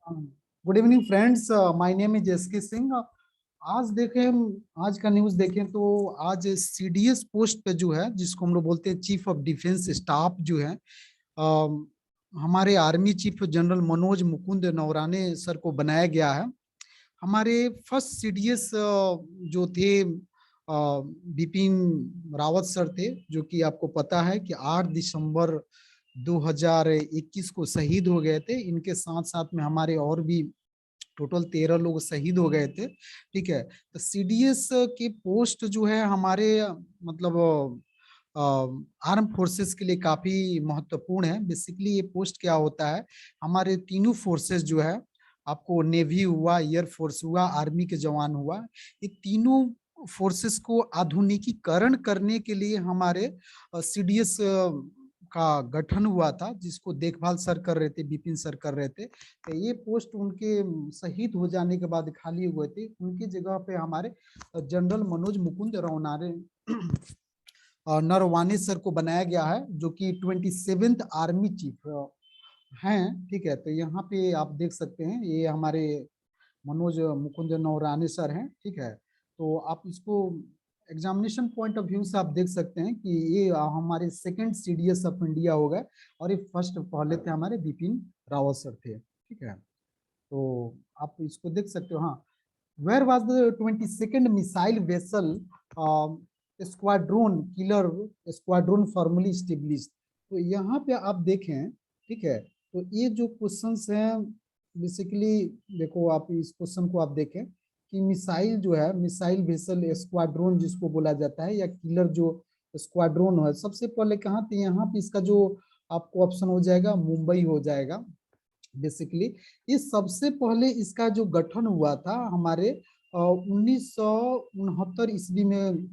Good evening friends, my name is SK Singh. आज देखें, आज का न्यूज़ देखें तो आज सीडीएस पोस्ट पे जो है, जिसको हम लोग बोलते हैं चीफ ऑफ डिफेंस स्टाफ जो है, हमारे army chief general Manoj Mukund Naravane sir को बनाया गया है। हमारे फर्स्ट सीडीएस जो थे बिपिन रावत सर थे, जो कि आपको पता है कि 8 दिसंबर 2021 को शहीद हो गए थे। इनके साथ साथ में हमारे और भी टोटल 13 लोग शहीद हो गए थे। ठीक है, तो सीडीएस के पोस्ट जो है हमारे मतलब आर्म फोर्सेस के लिए काफी महत्वपूर्ण है। बेसिकली ये पोस्ट क्या होता है, हमारे तीनों फोर्सेस जो है, आपको नेवी हुआ, एयर फोर्स हुआ, आर्मी के जवान हुआ, ये तीनों फोर्सेस को आधुनिकीकरण करने के लिए हमारे सीडीएस का गठन हुआ था, जिसको देखभाल सर कर रहे थे, बिपिन सर कर रहे थे। तो ये पोस्ट उनके शहीद हो जाने के बाद खाली हुए थे। उनकी जगह पे हमारे जनरल मनोज मुकुंद रौनारे नरवाने सर को बनाया गया है, जो कि 27th आर्मी चीफ हैं। ठीक है, तो यहाँ पे आप देख सकते हैं, ये हमारे मनोज मुकुंद नौराने सर हैं। ठीक है, तो आप इसको एग्जामिनेशन पॉइंट ऑफ व्यू से आप देख सकते हैं कि ये हमारे सेकंड सीडीएस ऑफ इंडिया हो गए, और ये फर्स्ट पहले थे हमारे बिपिन रावत सर थे। ठीक है, तो आप इसको देख सकते हो। हाँ, where was the 22nd missile vessel squadron killer squadron formally established. तो यहाँ पे आप देखें, ठीक है, तो ये जो क्वेश्चंस हैं बेसिकली, देखो आप इस क्वेश्चन को आप देखें कि मिसाइल जो है, मिसाइल वेसल स्क्वाड्रोन जिसको बोला जाता है, या किलर जो स्क्वाड्रोन है, सबसे पहले कहाँ थे? यहाँ पे इसका जो आपको ऑप्शन हो जाएगा, मुंबई हो जाएगा। बेसिकली ये सबसे पहले इसका जो गठन हुआ था हमारे 1969 ईस्वी में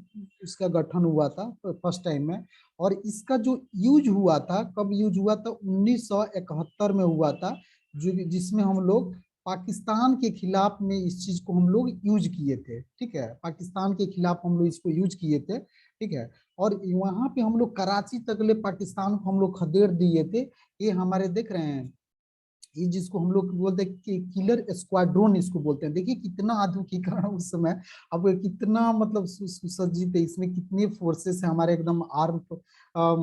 इसका गठन हुआ था फर्स्ट टाइम में। और इसका जो यूज हुआ था, कब यूज हुआ था? 1971 में हुआ था, जो जिसमें हम लोग पाकिस्तान के खिलाफ में इस चीज को हम लोग यूज किए थे। ठीक है, पाकिस्तान के खिलाफ हम लोग इसको यूज किए थे। ठीक है, और वहां पे हम लोग कराची तक ले पाकिस्तान को हम लोग खदेड़ दिए थे। ये हमारे देख रहे हैं, ये जिसको हम लोग बोलते हैं कि किलर स्क्वाड्रोन इसको बोलते हैं। देखिए कितना आधुनिकीकरण उस समय, अब कितना मतलब सुसज्जित है, इसमें कितने फोर्सेस है हमारे, एकदम आर्म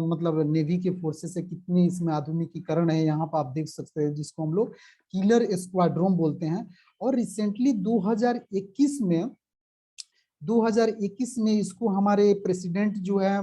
मतलब नेवी के फोर्सेस है, कितनी इसमें आधुनिकीकरण है। यहाँ पर आप देख सकते हैं, जिसको हम लोग किलर स्क्वाड्रोन बोलते हैं। और रिसेंटली 2021 में इसको हमारे प्रेसिडेंट जो है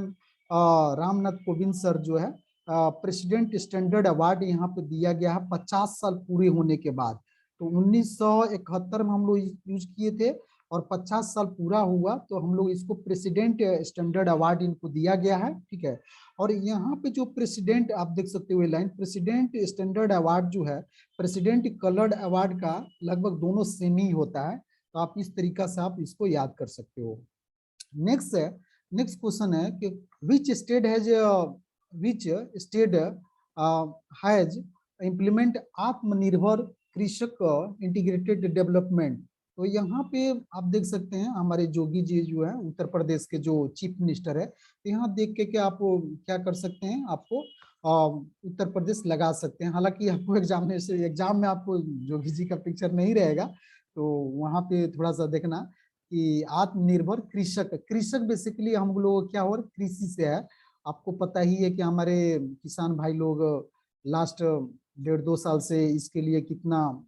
रामनाथ कोविंद सर जो है, प्रेसिडेंट स्टैंडर्ड अवार्ड यहाँ पे दिया गया है 50 साल पूरे होने के बाद। तो 1971 में हम लोग यूज किए थे, और 50 साल पूरा हुआ तो हम लोग इसको प्रेसिडेंट स्टैंडर्ड अवार्ड इनको दिया गया है। ठीक है, और यहाँ पे जो प्रेसिडेंट आप देख सकते हो लाइन, प्रेसिडेंट स्टैंडर्ड अवार्ड जो है, प्रेसिडेंट कलर्ड अवार्ड का लगभग दोनों सेम ही होता है। तो आप इस तरीका से आप इसको याद कर सकते हो। नेक्स्ट है, नेक्स्ट क्वेश्चन है कि which state has implement Atmanirbhar Krishak integrated development. तो यहाँ पे आप देख सकते हैं, हमारे जोगी जी जो है उत्तर प्रदेश के जो चीफ मिनिस्टर है, तो यहाँ देख के आप क्या कर सकते हैं, आपको उत्तर प्रदेश लगा सकते हैं। हालांकि आपको एग्जाम में आपको जोगी जी का पिक्चर नहीं रहेगा, तो वहाँ पे थोड़ा सा देखना कि आत्मनिर्भर कृषक, कृषक बेसिकली हम लोग क्या हो, कृषि से है। आपको पता ही है कि हमारे किसान भाई लोग लास्ट 1.5-2 साल से इसके लिए कितना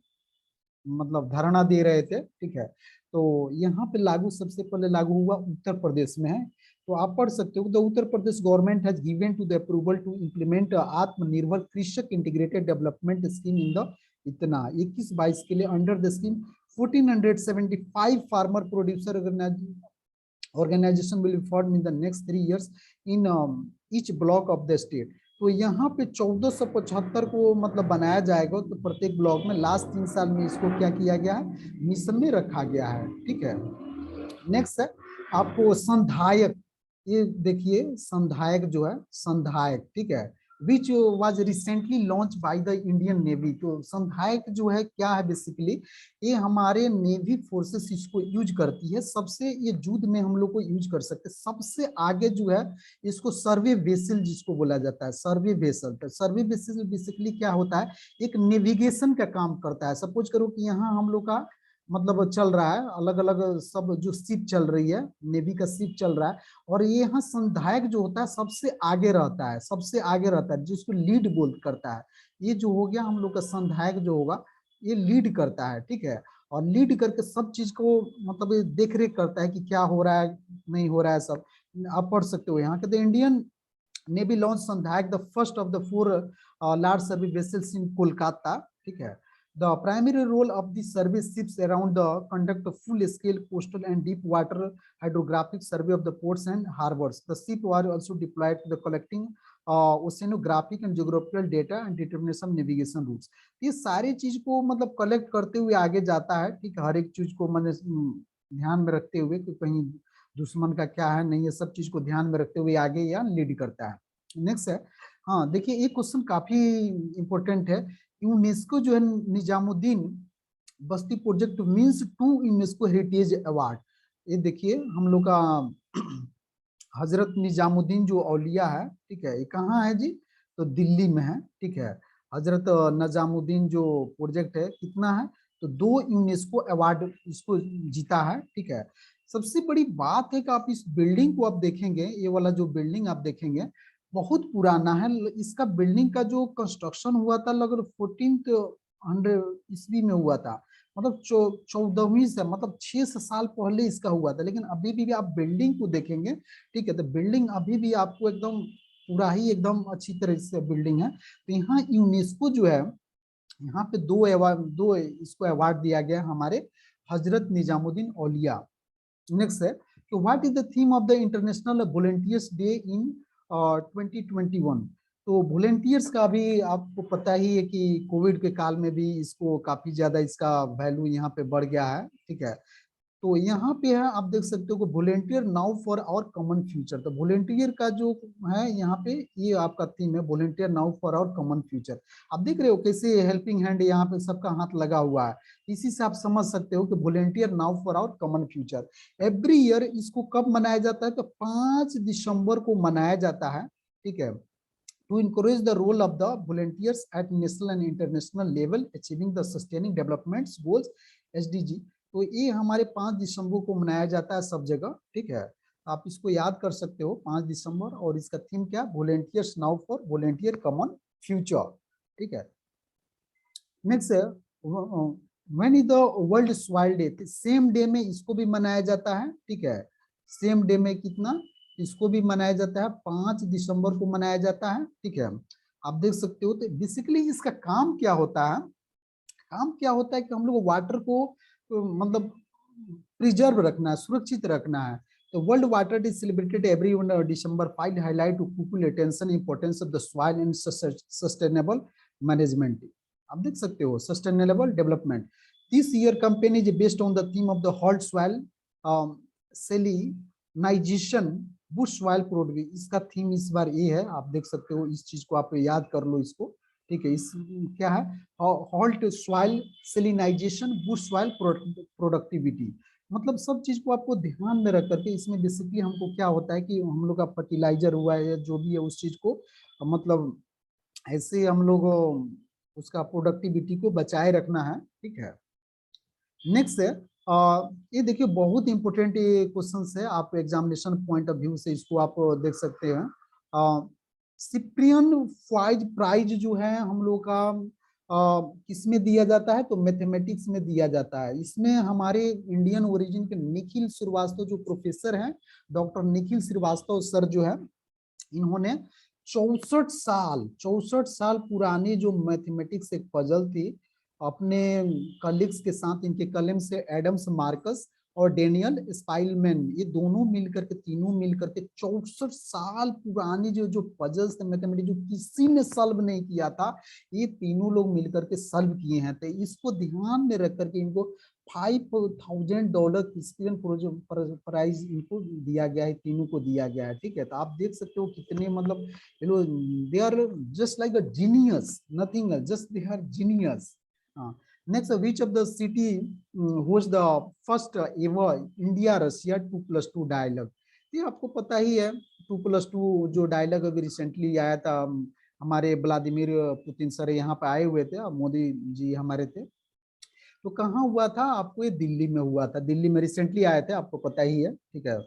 मतलब धरना दे रहे थे। ठीक है, तो यहाँ पे लागू सबसे पहले लागू हुआ उत्तर प्रदेश में है। तो आप पढ़ सकते हो, the Uttar Pradesh government has given to the approval to implement Atmanirbhar Krishak integrated development scheme in the इतना 21-22 के लिए under the scheme 1475 farmer producer organization will be formed in the next 3 years in each block of the state। तो यहाँ पे 1475 को मतलब बनाया जाएगा, तो प्रत्येक ब्लॉक में लास्ट 3 साल में इसको क्या किया गया है, मिशन में रखा गया है। ठीक है, नेक्स्ट है आपको संधायक, ये देखिए संधायक जो है, संधायक, ठीक है, which was recently launch by the Indian navy. तो संधायक जो है क्या है बेसिकली, ये हमारे नेवी फोर्सेस इसको यूज करती है, सबसे ये युद्ध में हम लोग को यूज कर सकते हैं। सबसे आगे जो है इसको सर्वे वेसल जिसको बोला जाता है, सर्वे वेसल। तो सर्वे वेसल बेसिकली क्या होता है, एक नेविगेशन का काम करता है। सपोज करो कि यहाँ हम लोग का मतलब चल रहा है, अलग अलग सब जो शिप चल रही है, नेवी का शिप चल रहा है, और ये यहाँ संधायक जो होता है सबसे आगे रहता है, सबसे आगे रहता है, जिसको लीड बोल करता है। ये जो हो गया हम लोग का संधायक जो होगा, ये लीड करता है, ठीक है। और लीड करके सब चीज को मतलब ये देख रेख करता है कि क्या हो रहा है नहीं हो रहा है सब। आप पढ़ सकते हो यहाँ के, the Indian navy launch Sandhayak the first of the 4 large service vessels in Kolkata, ठीक है। The primary role of the survey ships around the conduct of full-scale coastal and deep water hydrographic survey of the ports and harbors. The ship was also deployed to the collecting oceanographic and geographical data and determination navigation routes. ये सारी चीज को मतलब collect करते हुए आगे जाता है, ठीक है। हर एक चीज को मैंने ध्यान में रखते हुए कि कहीं दुश्मन का क्या है नहीं, ये सब चीज को ध्यान में रखते हुए आगे या लीड करता है। नेक्स्ट है, हाँ देखिए एक क्वेश्चन काफी इंपॉर्टेंट है। यूनेस्को जो है Nizamuddin Basti project means to UNESCO heritage award. ये देखिए हम लोग का हजरत निजामुद्दीन जो औलिया है, ठीक है, ये कहाँ है जी, तो दिल्ली में है, ठीक है। हजरत निजामुद्दीन जो प्रोजेक्ट है कितना है, तो 2 यूनेस्को अवार्ड इसको जीता है, ठीक है। सबसे बड़ी बात है कि आप इस बिल्डिंग को आप देखेंगे, ये वाला जो बिल्डिंग आप देखेंगे बहुत पुराना है। इसका बिल्डिंग का जो कंस्ट्रक्शन हुआ था लगभग 1400 ईस्वी में हुआ था, मतलब 14वीं से मतलब 6 साल पहले इसका हुआ था। लेकिन अभी भी आप बिल्डिंग को देखेंगे, ठीक है, तो बिल्डिंग अभी भी आपको एकदम पूरा ही एकदम अच्छी तरह से बिल्डिंग है। तो यहाँ यूनेस्को जो है, यहाँ पे 2 इसको अवार्ड दिया गया हमारे हजरत निजामुद्दीन औलिया। नेक्स्ट है, तो what is the theme of the international volunteers day in 2021। तो वॉलंटियर्स का भी आपको पता ही है कि कोविड के काल में भी इसको काफी ज्यादा इसका वैल्यू यहाँ पे बढ़ गया है, ठीक है। तो यहाँ पे है आप देख सकते हो कि volunteer now for our common future. तो वॉलंटियर का जो है यहाँ पे ये आपका थीम है, volunteer now for our common future. आप देख रहे हो कैसे हेल्पिंग हैंड यहाँ पे सबका हाथ लगा हुआ है। इसी से आप समझ सकते हो कि volunteer now for our common future. Every year इसको कब मनाया जाता है, तो 5 दिसंबर को मनाया जाता है, ठीक है। to encourage the role of the volunteers at national and international level achieving the sustaining development goals SDG। तो ये हमारे 5 दिसंबर को मनाया जाता है सब जगह, ठीक है। आप इसको याद कर सकते हो 5 दिसंबर, और इसका थीम क्या, volunteers now for volunteer common future, ठीक है। नेक्स्ट है, when is the world soil day. Same day में इसको भी मनाया जाता है, ठीक है। सेम डे में कितना, इसको भी मनाया जाता है 5 दिसंबर को मनाया जाता है, ठीक है। आप देख सकते हो, तो बेसिकली इसका काम क्या होता है, काम क्या होता है कि हम लोग वाटर को मतलब प्रिजर्व रखना है, सुरक्षित रखना है। तो world water day celebrated every December 5 highlight to people attention importance of the soil and sustainable management. आप देख सकते हो sustainable development. This year campaign is based on the theme of the halt soil सेलिनाइजेशन boost soil product. इसका theme इस बार ये है, आप देख सकते हो, इस चीज को आप याद कर लो इसको, ठीक है। इस क्या है, halt soil सेलिनाइजेशन boost soil productivity. मतलब सब चीज को आपको ध्यान में रख करके, इसमें बेसिकली हमको क्या होता है कि हम लोग का फर्टिलाइजर हुआ है या जो भी है उस चीज को मतलब ऐसे हम लोग उसका प्रोडक्टिविटी को बचाए रखना है, ठीक है। नेक्स्ट है, ये देखिए बहुत इंपॉर्टेंट ये क्वेश्चन है, आप एग्जामिनेशन पॉइंट ऑफ व्यू से इसको आप देख सकते हैं। सिप्रियन फाइज प्राइज जो है हम लोग का किसमें दिया जाता है, तो मैथमेटिक्स में दिया जाता है। इसमें हमारे इंडियन ओरिजिन के निखिल श्रीवास्तव जो प्रोफेसर हैं, डॉक्टर निखिल श्रीवास्तव सर जो है, इन्होंने 64 साल पुरानी जो मैथमेटिक्स एक पजल थी, अपने कलीग्स के साथ, इनके कलम से एडम्स मार्कस और डेनियल स्पाइलमैन, ये दोनों मिलकर के, तीनों मिलकर के 64 साल पुरानी जो जो पजल्स थे मैथमेटिक्स, जो किसी ने सॉल्व नहीं किया था, ये तीनों लोग मिलकर के सॉल्व किए हैं। तो इसको ध्यान में रख करके इनको $5,000 क्रिस्टियन प्राइज इनको दिया गया है, तीनों को दिया गया है। ठीक है, तो आप देख सकते हो कितने मतलब they are just like a genius, nothing else, just they are genius. Next, which of the city host the first ever India Russia 2+2 dialogue. ये आपको पता ही है, 2+2 जो डायलॉग अभी रिसेंटली आया था, हमारे व्लादिमीर पुतिन सर यहाँ पे आए हुए थे, मोदी जी हमारे थे। तो कहाँ हुआ था आपको, ये दिल्ली में हुआ था, दिल्ली में रिसेंटली आए थे, आपको पता ही है। ठीक है,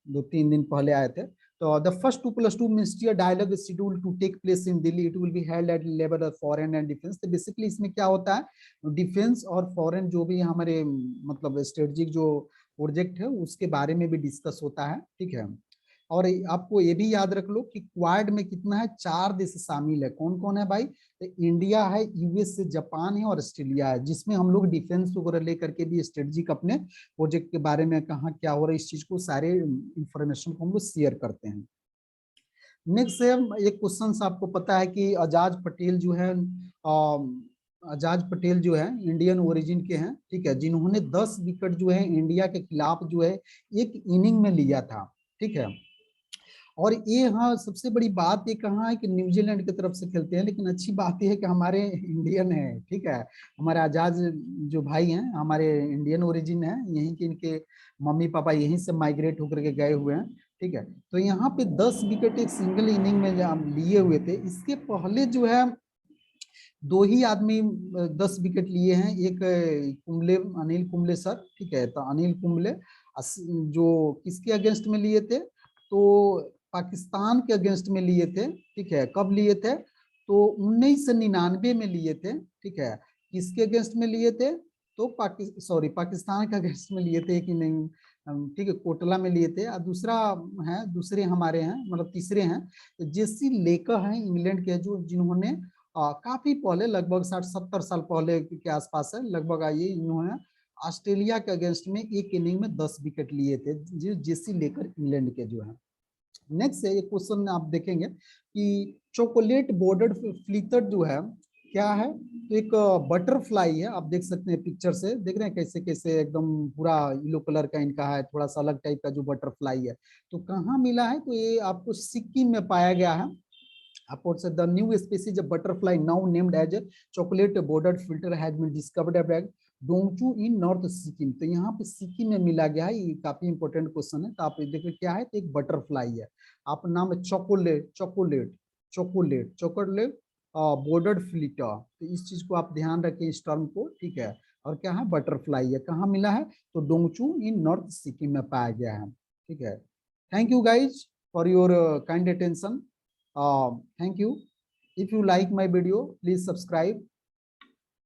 2-3 दिन पहले आए थे। तो the first 2+2 ministerial dialogue is scheduled to take place in Delhi, it will be held at level of foreign and defence. तो बेसिकली इसमें क्या होता है, डिफेंस और फॉरेन जो भी हमारे मतलब स्ट्रेटेजिक जो प्रोजेक्ट है उसके बारे में भी डिस्कस होता है। ठीक है, और आपको ये भी याद रख लो कि क्वाड में कितना है, 4 देश शामिल है। कौन कौन है भाई, तो इंडिया है, यूएस से, जापान है और ऑस्ट्रेलिया है, जिसमें हम लोग डिफेंस वगैरह लेकर के भी स्ट्रेटेजिक अपने प्रोजेक्ट के बारे में कहाँ क्या हो रहा है, इस चीज को सारे इंफॉर्मेशन को हम लोग शेयर करते हैं। नेक्स्ट है एक क्वेश्चन, आपको पता है कि आजाद पटेल जो है, आजाद पटेल जो है इंडियन ओरिजिन के हैं। ठीक है, जिन्होंने 10 विकेट जो है इंडिया के खिलाफ जो है एक इनिंग में लिया था। ठीक है, और ये हाँ सबसे बड़ी बात ये कहाँ है कि न्यूजीलैंड की तरफ से खेलते हैं, लेकिन अच्छी बात यह है कि हमारे इंडियन है। ठीक है, हमारे आजाद जो भाई हैं हमारे इंडियन ओरिजिन है, यहीं के, इनके मम्मी पापा यहीं से माइग्रेट होकर के गए हुए हैं। ठीक है, तो यहाँ पे 10 विकेट एक सिंगल इनिंग में लिए हुए थे। इसके पहले जो है 2 ही आदमी 10 विकेट लिए हैं, एक कुंबले, अनिल कुंबले सर। ठीक है, तो अनिल कुंबले जो किसके अगेंस्ट में लिए थे, तो पाकिस्तान के अगेंस्ट में लिए थे। ठीक है, कब लिए थे, तो 1999 में लिए थे। ठीक है, किसके अगेंस्ट में लिए थे, तो पाकिस्तान के अगेंस्ट में लिए थे, एक ही नहीं। ठीक है, कोटला में लिए थे। और दूसरा है, दूसरे हमारे हैं, मतलब तीसरे हैं, जेसी लेकर हैं इंग्लैंड के, जो जिन्होंने काफी पहले, लगभग 60-70 साल पहले के आसपास है लगभग, आइए, इन्होंने ऑस्ट्रेलिया के अगेंस्ट में एक इनिंग में 10 विकेट लिए थे, जो जेसी लेकर इंग्लैंड के जो है। नेक्स्ट है, एक क्वेश्चन आप देखेंगे कि चॉकलेट बॉर्डर्ड फ्लीटर जो है क्या है, तो एक बटरफ्लाई है। आप देख सकते हैं पिक्चर से, देख रहे हैं कैसे कैसे एकदम पूरा येलो कलर का इनका है, थोड़ा सा अलग टाइप का जो बटरफ्लाई है। तो कहाँ मिला है, तो ये आपको सिक्किम में पाया गया है। Upwards, the new species of butterfly now named as a chocolate bordered filter has been discovered at Dongchu in north Sikkim. तो यहाँ पे सिक्किम में मिला गया है, ये काफी इंपॉर्टेंट क्वेश्चन है। तो आप देखिए क्या है, तो एक बटरफ्लाई है, आप नाम है chocolate, chocolate, chocolate, chocolate bordered flitter. तो इस चीज को आप ध्यान रखें, इस टर्म को। ठीक है, और क्या है, बटरफ्लाई है, कहाँ मिला है, तो डोंगचू इन नॉर्थ सिक्किम में पाया गया है। ठीक है, thank you guys for your kind attention. Thank you. If you like my video, please subscribe